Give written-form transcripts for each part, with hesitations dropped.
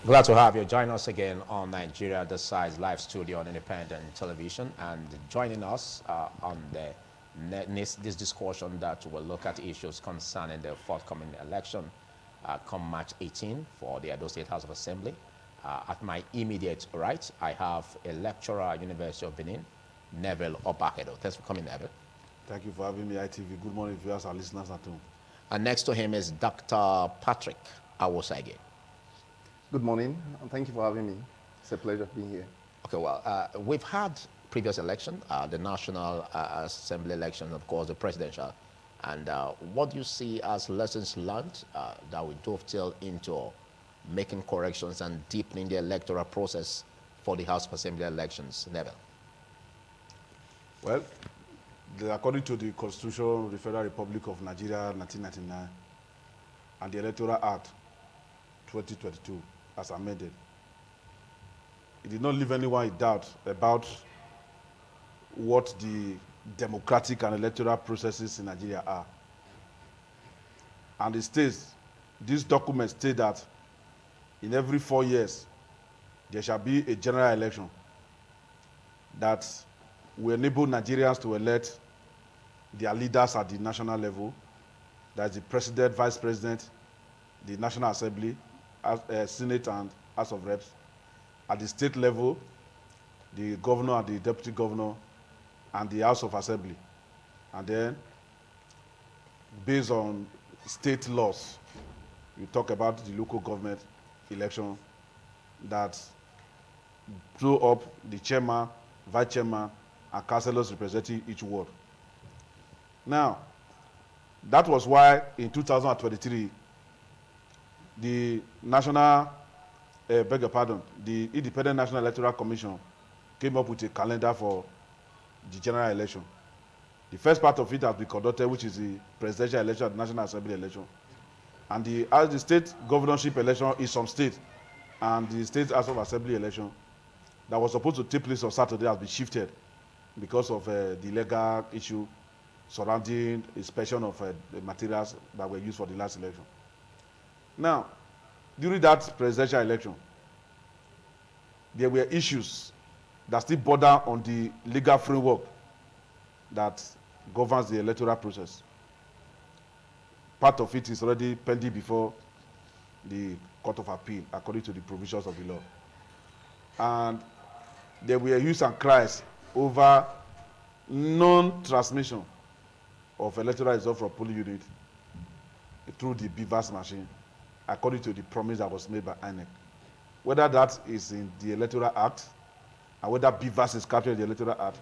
Glad to have you. Join us again on Nigeria Decides live studio on independent television, and joining us on this discussion that will look at issues concerning the forthcoming election come March 18 for the Edo State House of Assembly. At my immediate right, I have a lecturer at University of Benin, Neville Obakedo. Thanks for coming, Neville. Thank you for having me, ITV. Good morning, viewers and listeners at home. And next to him is Dr. Patrick Awosage. Good morning, and thank you for having me. It's a pleasure being here. Okay, well, we've had previous election, the National Assembly election, of course, the presidential. And what do you see as lessons learned that we dovetail into making corrections and deepening the electoral process for the House of Assembly elections, Neville? Well, according to the Constitution of the Federal Republic of Nigeria, 1999, and the Electoral Act, 2022, as amended, it did not leave anyone in doubt about what the democratic and electoral processes in Nigeria are. And it states, this document states that in every 4 years, there shall be a general election that will enable Nigerians to elect their leaders at the national level. That's the president, vice president, the National Assembly, Senate and House of Reps. At the state level, the governor and the deputy governor and the House of Assembly. And then, based on state laws, you talk about the local government election that throw up the chairman, vice chairman, and councillors representing each ward. Now, that was why in 2023, the the Independent National Electoral Commission came up with a calendar for the general election. The first part of it has been conducted, which is the presidential election and the National Assembly election. And the state governorship election is some state, and the state House of Assembly election that was supposed to take place on Saturday has been shifted because of the legal issue surrounding inspection of the materials that were used for the last election. Now, during that presidential election, there were issues that still border on the legal framework that governs the electoral process. Part of it is already pending before the Court of Appeal, according to the provisions of the law. And there were hues and cries over non-transmission of electoral results from polling unit through the BVAS machine, according to the promise that was made by INEC. Whether that is in the Electoral Act, and whether BVAS is captured in the Electoral Act,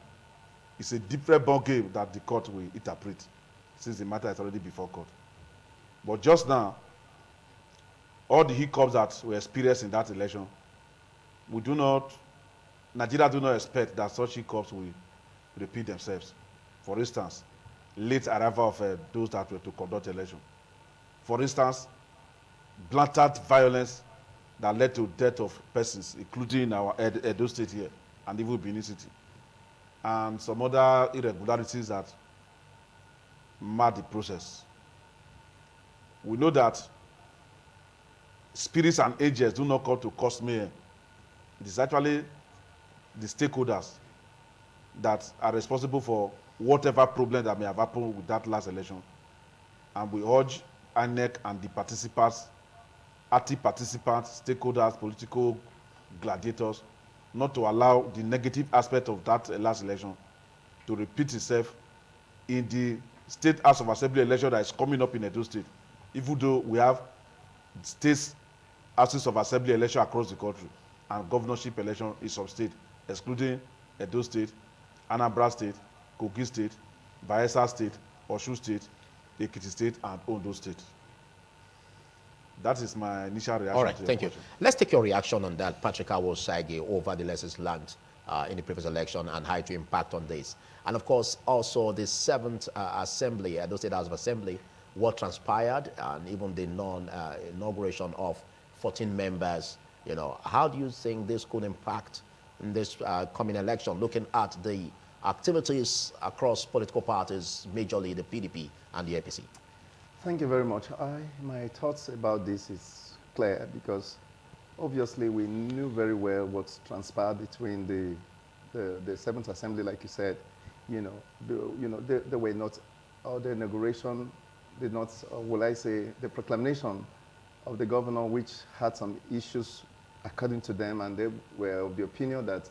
it's a different ball game that the court will interpret, since the matter is already before court. But just now, all the hiccups that were experienced in that election, Nigeria do not expect that such hiccups will repeat themselves. For instance, late arrival of those that were to conduct election. For instance, blatant violence that led to death of persons, including our Edo State here, and even Benin City. And some other irregularities that marred the process. We know that spirits and angels do not come to cause me. It is actually the stakeholders that are responsible for whatever problem that may have happened with that last election. And we urge INEC and the participants, active participants, stakeholders, political gladiators, not to allow the negative aspect of that last election to repeat itself in the State House of Assembly election that is coming up in Edo State, even though we have state houses of assembly election across the country and governorship election in some state, excluding Edo State, Anambra State, Kogi State, Bayelsa State, Osun State, Ekiti State, and Ondo State. That is my initial reaction. All right, thank you. Let's take your reaction on that, Patrick Awosage, over the lessons learned in the previous election and how to impact on this. And of course, also the 7th Assembly, Edo State House of Assembly, what transpired, and even the inauguration of 14 members. You know, how do you think this could impact in this coming election, looking at the activities across political parties, majorly the PDP and the APC? Thank you very much. My thoughts about this is clear because obviously we knew very well what transpired between the Seventh Assembly, like you said. They were not, or the inauguration did not, or will I say, the proclamation of the governor, which had some issues according to them, and they were of the opinion that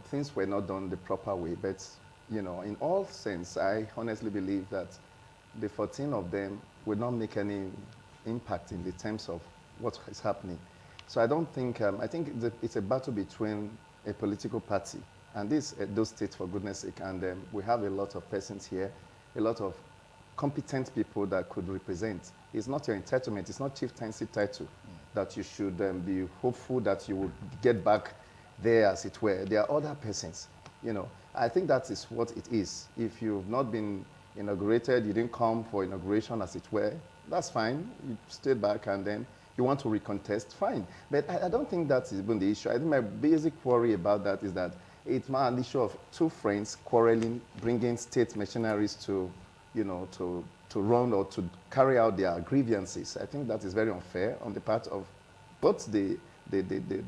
things were not done the proper way. But, in all sense, I honestly believe that the 14 of them will not make any impact in the terms of what is happening. So I don't think, I think it's a battle between a political party, and this those states, for goodness sake, and we have a lot of persons here, a lot of competent people that could represent. It's not your entitlement, it's not chieftaincy title that you should be hopeful that you will get back there, as it were. There are other persons, I think that is what it is. If you've not been inaugurated, you didn't come for inauguration, as it were, that's fine. You stayed back and then you want to recontest, fine. But I don't think that's even the issue. I think my basic worry about that is that it's more an issue of two friends quarreling, bringing state machineries to run or to carry out their grievances. I think that is very unfair on the part of both the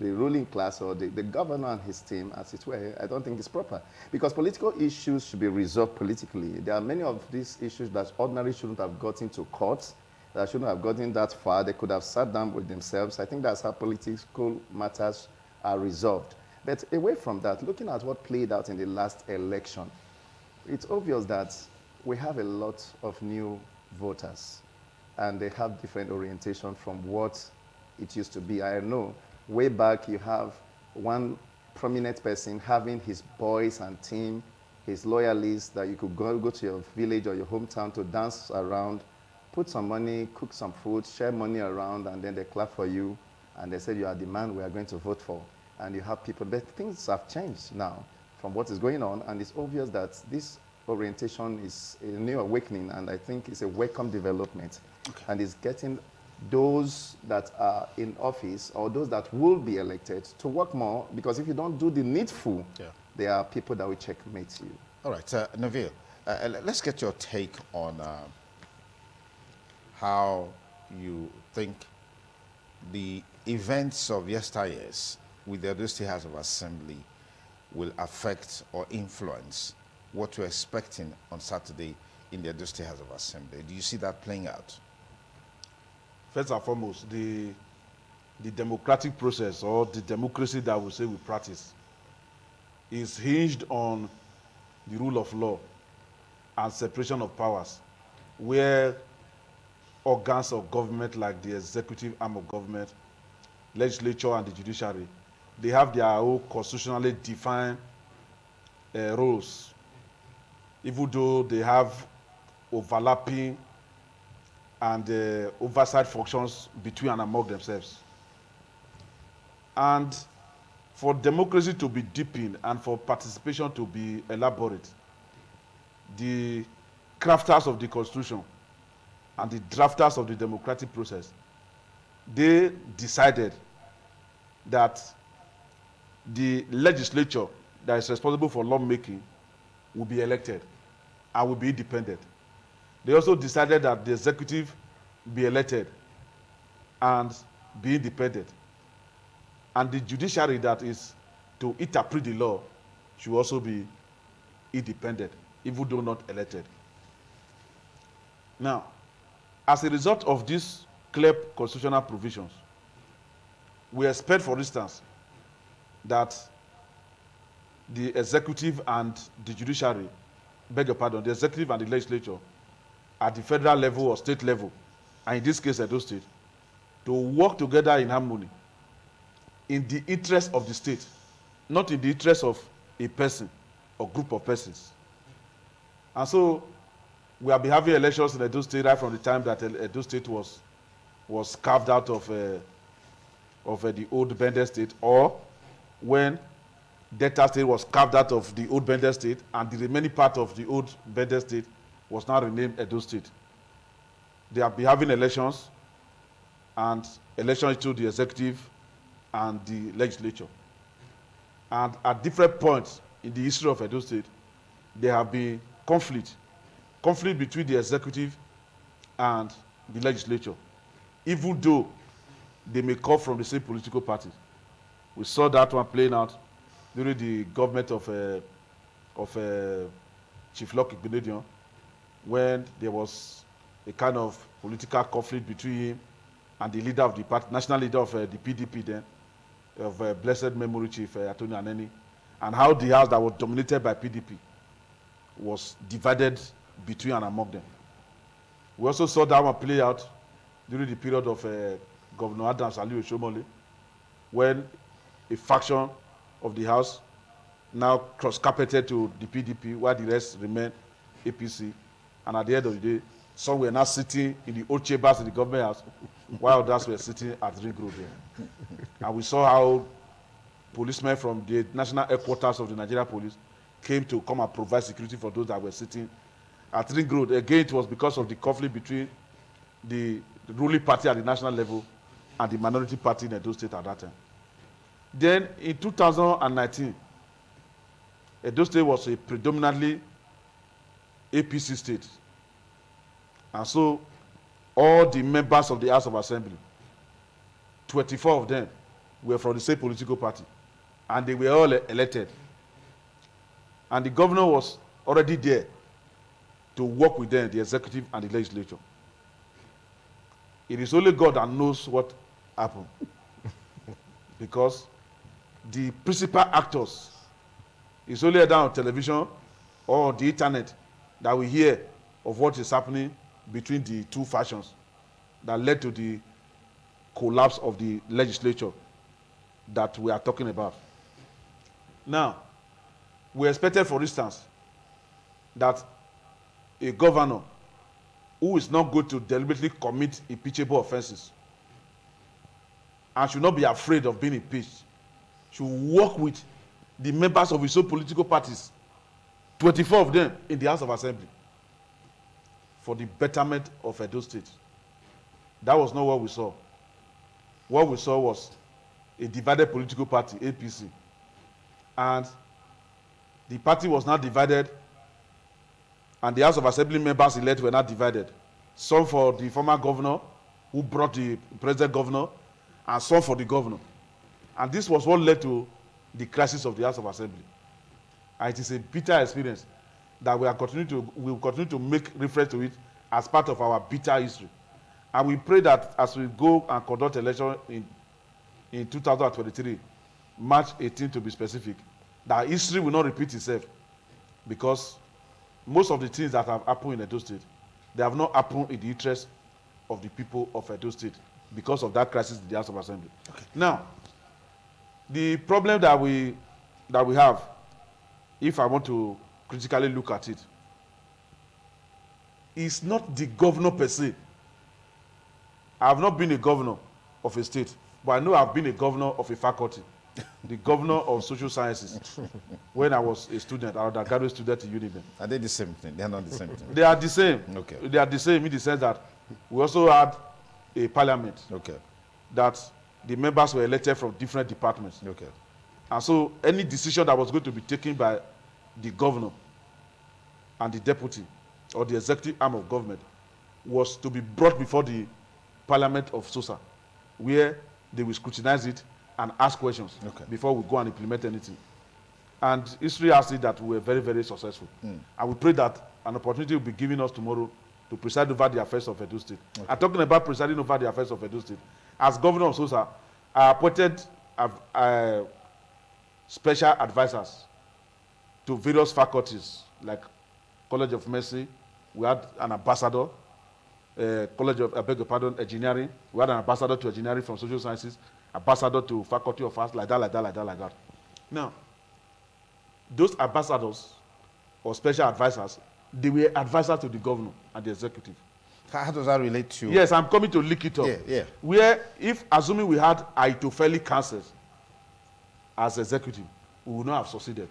ruling class or the governor and his team, as it were. I don't think it's proper. Because political issues should be resolved politically. There are many of these issues that ordinarily shouldn't have gotten to court, that shouldn't have gotten that far. They could have sat down with themselves. I think that's how political matters are resolved. But away from that, looking at what played out in the last election, it's obvious that we have a lot of new voters, and they have different orientation from what it used to be. I know way back you have one prominent person having his boys and team, his loyalists, that you could go to your village or your hometown to dance around, put some money, cook some food, share money around, and then they clap for you, and they say you are the man we are going to vote for. And you have people, but things have changed now from what is going on, and it's obvious that this orientation is a new awakening, and I think it's a welcome development. Okay. And it's getting those that are in office or those that will be elected to work more, because if you don't do the needful, there are people that will checkmate you. All right, Nabil, let's get your take on how you think the events of yesteryears with the Edo State House of Assembly will affect or influence what we're expecting on Saturday in the Edo State House of Assembly. Do you see that playing out? First and foremost, the democratic process, or the democracy that we say we practice, is hinged on the rule of law and separation of powers, where organs of government like the executive arm of government, legislature, and the judiciary, they have their own constitutionally defined roles, even though they have overlapping and oversight functions between and among themselves. And for democracy to be deepened and for participation to be elaborate, the crafters of the Constitution and the drafters of the democratic process, they decided that the legislature that is responsible for lawmaking will be elected and will be independent. They also decided that the executive be elected and be independent. And the judiciary that is to interpret the law should also be independent, even though not elected. Now, as a result of these clear constitutional provisions, we expect, for instance, that the executive and the judiciary, beg your pardon, the executive and the legislature at the federal level or state level, and in this case Edo State, to work together in harmony in the interest of the state, not in the interest of a person or group of persons. And so we have been having elections in Edo State right from the time that Edo State was carved out of the old Bende State, or when Delta State was carved out of the old Bende State and the remaining part of the old Bende State was now renamed Edo State. They have been having elections, and elections to the executive and the legislature. And at different points in the history of Edo State, there have been conflict between the executive and the legislature, even though they may come from the same political party. We saw that one playing out during the government of Chief Lucky Benedion, when there was a kind of political conflict between him and the leader of the party, national leader of the PDP then, of blessed memory Chief Attorney Aneni, and how the house that was dominated by PDP was divided between and among them. We also saw that one play out during the period of Governor Adams Aliyu Shomole, when a faction of the house now cross-carpeted to the PDP, while the rest remained APC. And at the end of the day, some were now sitting in the old chambers in the government house, while others were sitting at Ring Road here. And we saw how policemen from the national headquarters of the Nigeria Police came to come and provide security for those that were sitting at Ring Road. Again, it was because of the conflict between the ruling party at the national level and the minority party in Edo State at that time. Then in 2019, Edo State was a predominantly APC state. And so all the members of the House of Assembly, 24 of them, were from the same political party. And they were all elected. And the governor was already there to work with them, the executive and the legislature. It is only God that knows what happened. Because the principal actors is only either on television or on the internet that we hear of what is happening between the two factions that led to the collapse of the legislature that we are talking about. Now, we expected, for instance, that a governor who is not going to deliberately commit impeachable offenses and should not be afraid of being impeached should work with the members of his own political parties, 24 of them in the House of Assembly, for the betterment of Edo State. That was not what we saw. What we saw was a divided political party, APC. And the party was not divided, and the House of Assembly members elect were not divided. Some for the former governor, who brought the present governor, and some for the governor. And this was what led to the crisis of the House of Assembly. And it is a bitter experience that we will continue to make reference to it as part of our bitter history. And we pray that as we go and conduct election in 2023, March 18 to be specific, that history will not repeat itself, because most of the things that have happened in Edo State, they have not happened in the interest of the people of Edo State because of that crisis in the House of Assembly. Okay. Now, the problem that we have, if I want to critically look at it, is not the governor per se. I have not been a governor of a state, but I know I've been a governor of a faculty, the governor of social sciences, when I was a student, I was a graduate student in Uniben. Are they the same thing? They are not the same thing. They are the same. Okay. They are the same in the sense that we also had a parliament. Okay. That the members were elected from different departments. Okay. And so any decision that was going to be taken by the governor and the deputy or the executive arm of government was to be brought before the parliament of SOSA, where they will scrutinize it and ask questions before we go and implement anything. And history has it that we were very, very successful. And we pray that an opportunity will be given us tomorrow to preside over the affairs of Edo State. I'm talking about presiding over the affairs of Edo State. As governor of SOSA, I appointed special advisors to various faculties, like College of Mercy. We had an ambassador, College of, Engineering. We had an ambassador to engineering from social sciences, ambassador to Faculty of Arts, like that. Now, those ambassadors or special advisors, they were advisors to the governor and the executive. How does that relate to? Yes, I'm coming to link it up. Yeah. Where, if assuming we had Aitofeli councils as executive, we would not have succeeded.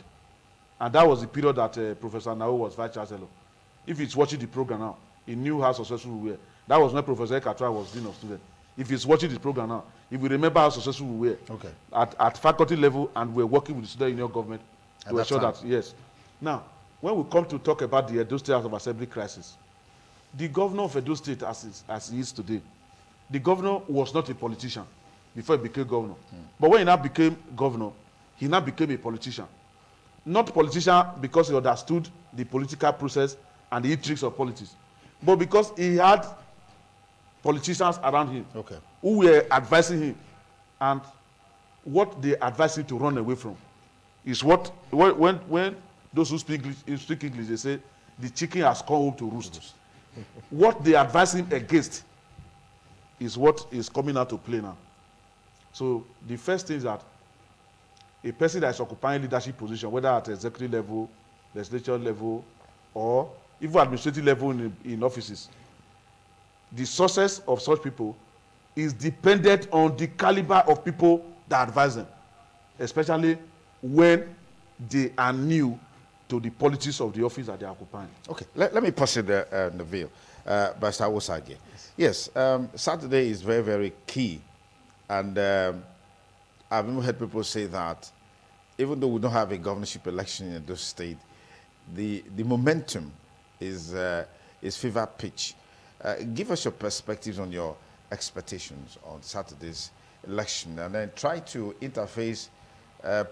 And that was the period that Professor Nao was vice chancellor. If he's watching the program now, he knew how successful we were. That was when Professor Ekatra was dean of students. If he's watching the program now, if we remember how successful we were at faculty level, and we're working with the student union government to ensure that, yes. Now, when we come to talk about the Edo State House of Assembly crisis, the governor of Edo State, as he is today, the governor was not a politician. before he became governor. But when he now became governor, he now became a politician. Not politician because he understood the political process and the intrigues of politics, but because he had politicians around him who were advising him, and what they advised him to run away from is what when those who speak English, they say the chicken has come home to roost. What they advise him against is what is coming out to play now. So the first thing is that a person that is occupying leadership position, whether at executive level, legislature level, or even administrative level in offices, the success of such people is dependent on the caliber of people that advise them, especially when they are new to the politics of the office that they are occupying. Okay, let me pause it there, Neville, by Sawosage. Yes, Saturday is very, very key. And I've even heard people say that even though we don't have a governorship election in those states, the momentum is fever pitch. Give us your perspectives on your expectations on Saturday's election, and then try to interface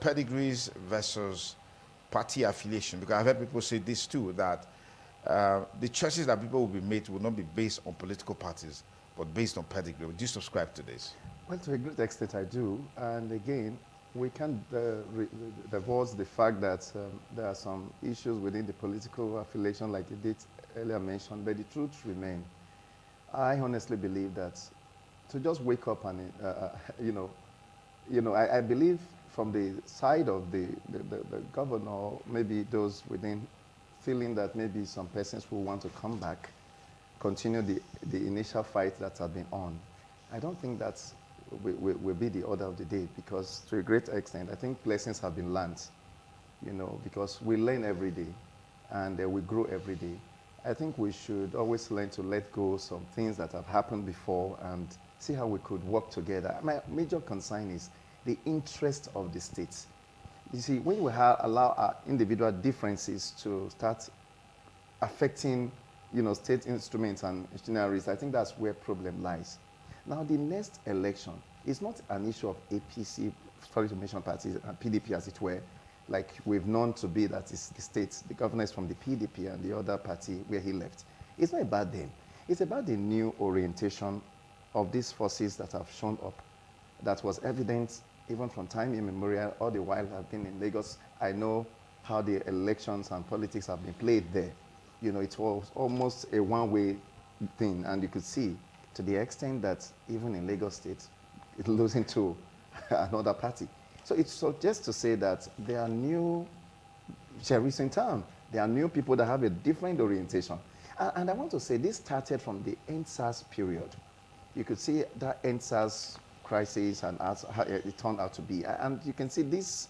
pedigrees versus party affiliation, because I've heard people say this too, that the choices that people will be made will not be based on political parties, but based on pedigree. Would you subscribe to this? Well, to a great extent, I do. And again, we can't divorce the fact that there are some issues within the political affiliation, like you did earlier mention, but the truth remains. I honestly believe that to just wake up and, I believe from the side of the governor, maybe those within feeling that maybe some persons will want to come back, continue the initial fight that had been on. I don't think that's will be the order of the day, because to a great extent, I think lessons have been learned, because we learn every day and we grow every day. I think we should always learn to let go some things that have happened before and see how we could work together. My major concern is the interest of the states. You see, when we allow our individual differences to start affecting, state instruments and machineries, I think that's where problem lies. Now, the next election is not an issue of APC, sorry to mention parties, PDP as it were, like we've known to be, that is the states, the governor is from the PDP and the other party where he left. It's not about them. It's about the new orientation of these forces that have shown up, that was evident even from time immemorial. All the while I've been in Lagos, I know how the elections and politics have been played there. It was almost a one-way thing, and you could see to the extent that even in Lagos State, it's losing to another party. So it's just to say that there are new sheriffs in town. There are new people that have a different orientation. And I want to say this started from the NSAS period. You could see that NSAS crisis and how it turned out to be. And you can see these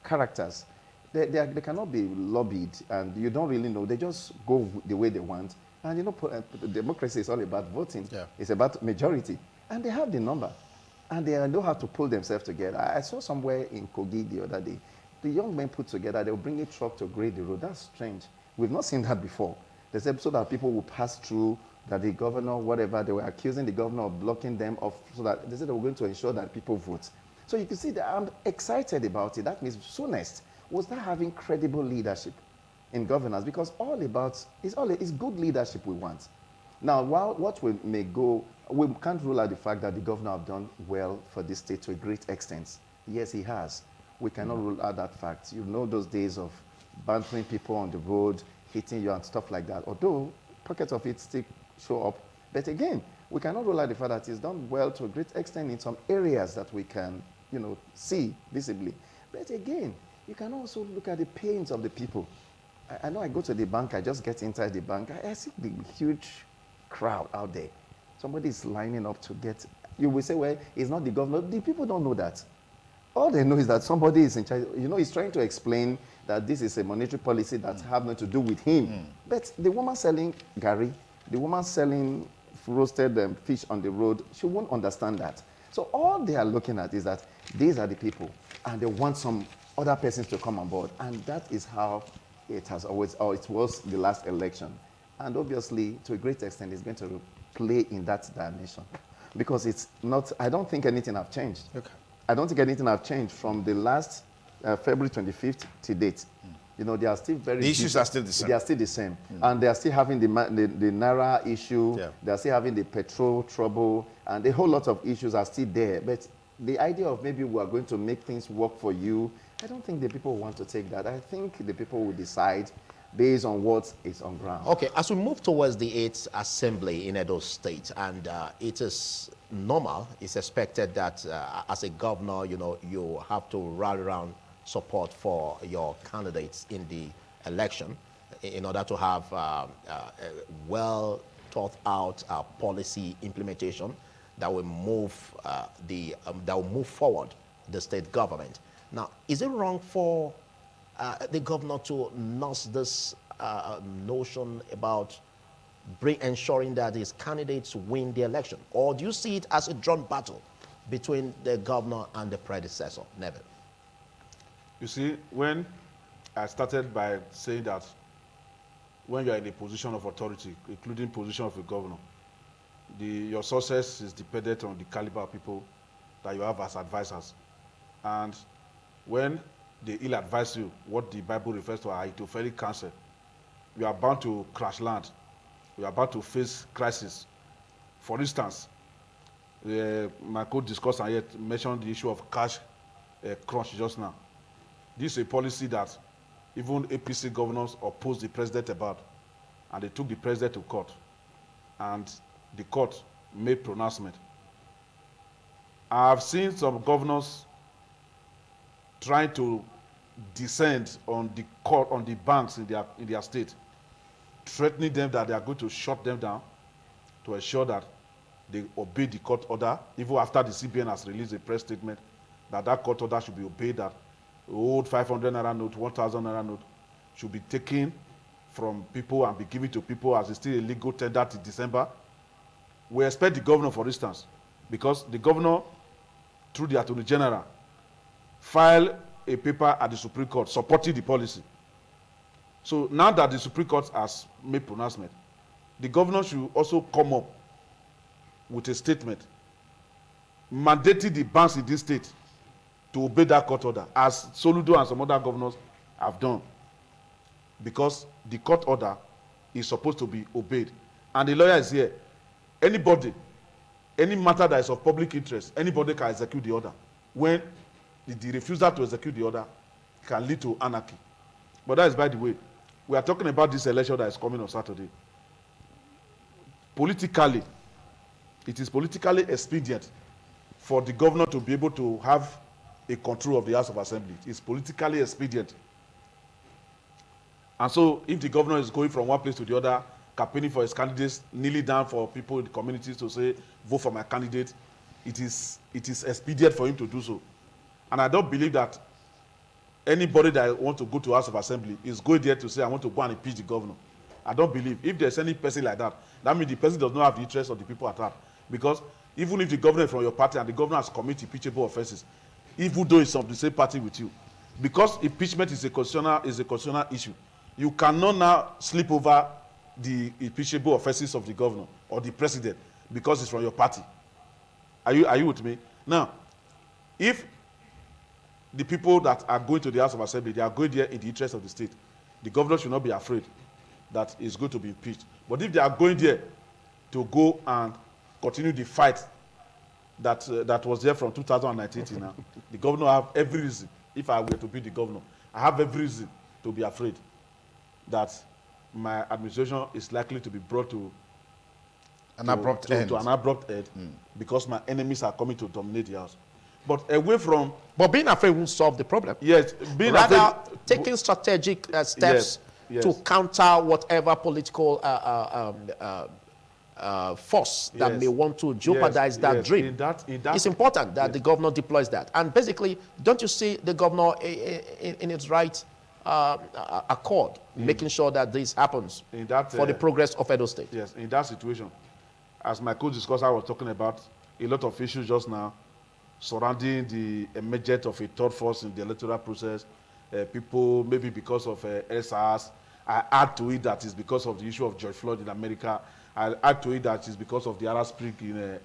characters, they cannot be lobbied, and you don't really know. They just go the way they want. And democracy is all about voting. Yeah. It's about majority. And they have the number. And they know how to pull themselves together. I saw somewhere in Kogi the other day, the young men put together, they'll bring a truck to grade the road. That's strange. We've not seen that before. There's episode that people will pass through, that the governor, whatever, they were accusing the governor of blocking them off, so that they said they were going to ensure that people vote. So you can see that I'm excited about it. That means soonest was that having credible leadership in governance, because it's good leadership we want. Now, what we may go, we can't rule out the fact that the governor have done well for this state to a great extent. Yes, he has. We cannot rule out that fact. Those days of bantering people on the road, hitting you and stuff like that, although pockets of it still show up. But again, we cannot rule out the fact that he's done well to a great extent in some areas that we can, see visibly. But again, you can also look at the pains of the people. I know I go to the bank, I just get inside the bank, I see the huge crowd out there. Somebody is lining up to get, you will say, well, it's not the governor. The people don't know that. All they know is that somebody is in charge. He's trying to explain that this is a monetary policy that have nothing to do with him. But the woman selling gari, the woman selling roasted fish on the road, she won't understand that. So all they are looking at is that these are the people, and they want some other persons to come on board. And that is how it has always, or it was the last election. And obviously, to a great extent, it's going to play in that dimension. because it's not, I don't think anything have changed. Okay. I don't think anything have changed from the last February 25th to date. You know, they are still very... The issues are still the same. They are still the same. And they are still having the Naira issue. Yeah. They are still having the petrol trouble. And a whole lot of issues are still there. But the idea of maybe we are going to make things work for you, I don't think the people want to take that. I think the people will decide based on what is on ground. Okay, as we move towards the 8th Assembly in Edo State, and it is normal, it's expected that as a governor, you know, you have to rally around support for your candidates in the election in order to have a well thought out policy implementation that will move forward the state government. Now, is it wrong for the governor to nurse this notion about ensuring that his candidates win the election? Or do you see it as a drawn battle between the governor and the predecessor, Neville? You see, when I started by saying that when you are in a position of authority, including position of a governor, your success is dependent on the caliber of people that you have as advisors. And when they ill advise you, what the Bible refers to as Itophelic counsel, you are bound to crash land. You are about to face crisis. For instance, my co-discussed and yet mentioned the issue of cash crunch just now. This is a policy that even APC governors opposed the president about, and they took the president to court, and the court made pronouncement. I have seen some governors trying to descend on the court, on the banks in their state, threatening them that they are going to shut them down to ensure that they obey the court order, even after the CBN has released a press statement that that court order should be obeyed, that the old 500 naira note, 1,000 naira note should be taken from people and be given to people as it's still a legal tender till December. We expect the governor, for instance, because the governor, through the Attorney General, filed a paper at the Supreme Court supporting the policy. So now that the Supreme Court has made pronouncement, the governor should also come up with a statement mandating the banks in this state to obey that court order, as Soludo and some other governors have done, because the court order is supposed to be obeyed. And the lawyer is here. Anybody, any matter that is of public interest, anybody can execute the order. When the refusal to execute the order can lead to anarchy. But that is by the way. We are talking about this election that is coming on Saturday. Politically, it is politically expedient for the governor to be able to have a control of the House of Assembly. It is politically expedient. And so if the governor is going from one place to the other, campaigning for his candidates, kneeling down for people in the communities to say, vote for my candidate, it is expedient for him to do so. And I don't believe that anybody that wants to go to House of Assembly is going there to say, I want to go and impeach the governor. I don't believe. If there's any person like that, that means the person does not have the interest of the people at heart. Because even if the governor is from your party and the governor has committed impeachable offenses, even though it's of the same party with you, because impeachment is a constitutional issue, you cannot now slip over the impeachable offenses of the governor or the president because it's from your party. Are you with me? Now, if the people that are going to the House of Assembly, they are going there in the interest of the state, the governor should not be afraid that it's going to be impeached. But if they are going there to go and continue the fight that was there from 2019 till now, the governor have every reason, if I were to be the governor, I have every reason to be afraid that my administration is likely to be brought to an abrupt end. To an abrupt end, because my enemies are coming to dominate the house. But away from... But being afraid won't solve the problem. Yes, being Rather, afraid... taking strategic steps to counter whatever political force that may want to jeopardize that dream. It's important that the governor deploys that. And basically, don't you see the governor in its right accord, making sure that this happens for the progress of Edo State? Yes, in that situation, as my co-discussor was talking about, a lot of issues just now surrounding the emergence of a third force in the electoral process. People, maybe because of SARS, I add to it that it's because of the issue of George Floyd in America. I add to it that it's because of the Arab Spring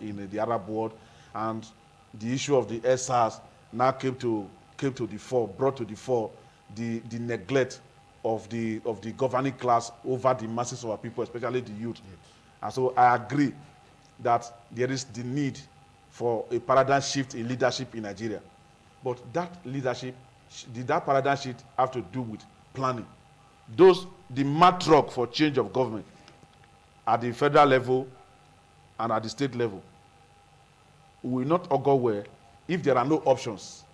in the Arab world, and the issue of the SARS now came to the fore, brought to the fore the neglect of the governing class over the masses of our people, especially the youth. And so I agree that there is the need for a paradigm shift in leadership in Nigeria. But that leadership, did that paradigm shift have to do with planning? The mad truck for change of government at the federal level and at the state level will not augur well if there are no options.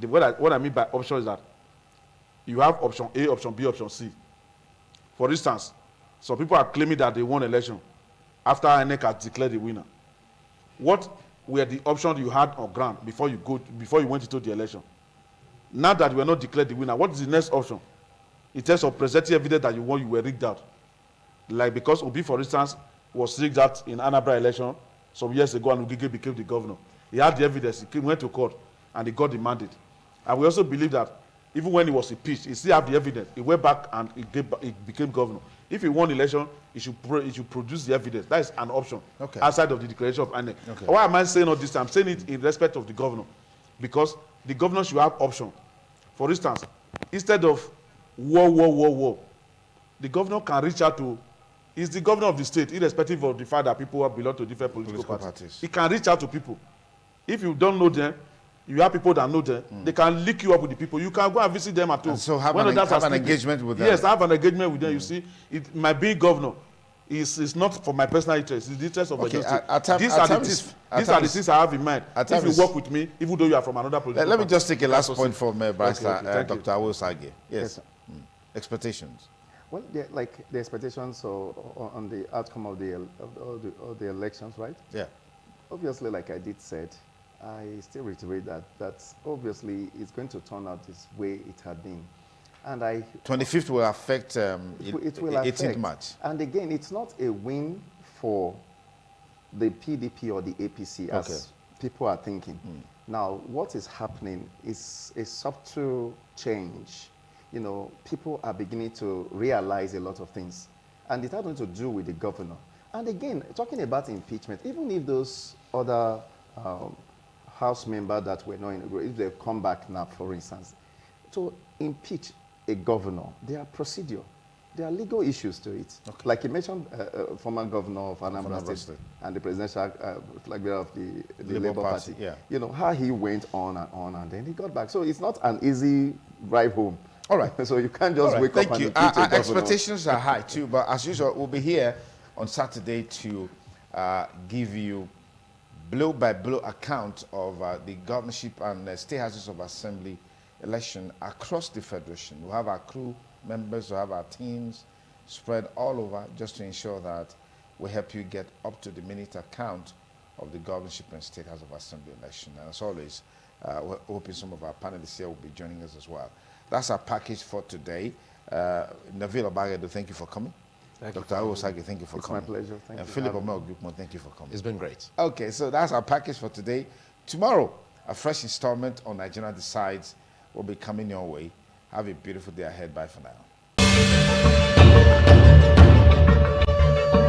What I mean by option is that you have option A, option B, option C. For instance, some people are claiming that they won election after INEC has declared the winner. What were the options you had on ground before you went into the election? Now that you were not declared the winner, what is the next option? In terms of presenting evidence that you won, you were rigged out. Like because Obi, for instance, was rigged out in Anambra election some years ago and Ugige became the governor. He had the evidence, he went to court, and he got the mandate. And we also believe that even when he was impeached, he still had the evidence. He went back and he became governor. If he won election, he should produce the evidence. That is an option outside of the declaration of INEC. Okay. Why am I saying all this? I'm saying it in respect of the governor, because the governor should have option. For instance, instead of war, the governor can reach out to, he's the governor of the state, irrespective of the fact that people belong to different political parties. He can reach out to people. If you don't know them, you have people that know them, they can link you up with the people. You can go and visit them at home. And so have an engagement with them. Yes, have an engagement with them. You see, my being governor is not for my personal interest. It's the interest of my state. These are the things I have in mind. If you work with me, even though you are from another political party. Let me just take a last point from Barrister Dr. Awosage. Yes. Expectations. Well, like the expectations on the outcome of the elections, right? Yeah. Obviously, like I did said, I still reiterate that obviously it's going to turn out this way it had been. And 25th will affect it will 18th March. And again, it's not a win for the PDP or the APC as people are thinking. Now, what is happening is a subtle change. You know, people are beginning to realize a lot of things. And it has nothing to do with the governor. And again, talking about impeachment, even if those other House members that were not in the group, if they come back now, for instance, to impeach a governor, there are procedure. There are legal issues to it. Like you mentioned, former governor of Anambra State and the presidential flag bearer of the Labour Party. Yeah. You know, how he went on, and then he got back. So it's not an easy drive home. All right. So you can't just wake up and impeach a governor. Our expectations are high too, but as usual, we'll be here on Saturday to give you blow-by-blow account of the governorship and state houses of assembly election across the federation. We'll have our crew members, we'll have our teams spread all over just to ensure that we help you get up-to-the-minute account of the governorship and state house of assembly election. And as always, we're hoping some of our panelists here will be joining us as well. That's our package for today. Nabil Obagedo, thank you for coming. Dr. Awosage, thank you for coming. It's my pleasure. Thank you. And Philip Omel-Gukmo, thank you for coming. It's been great. Okay, so that's our package for today. Tomorrow, a fresh installment on Nigeria Decides will be coming your way. Have a beautiful day ahead. Bye for now.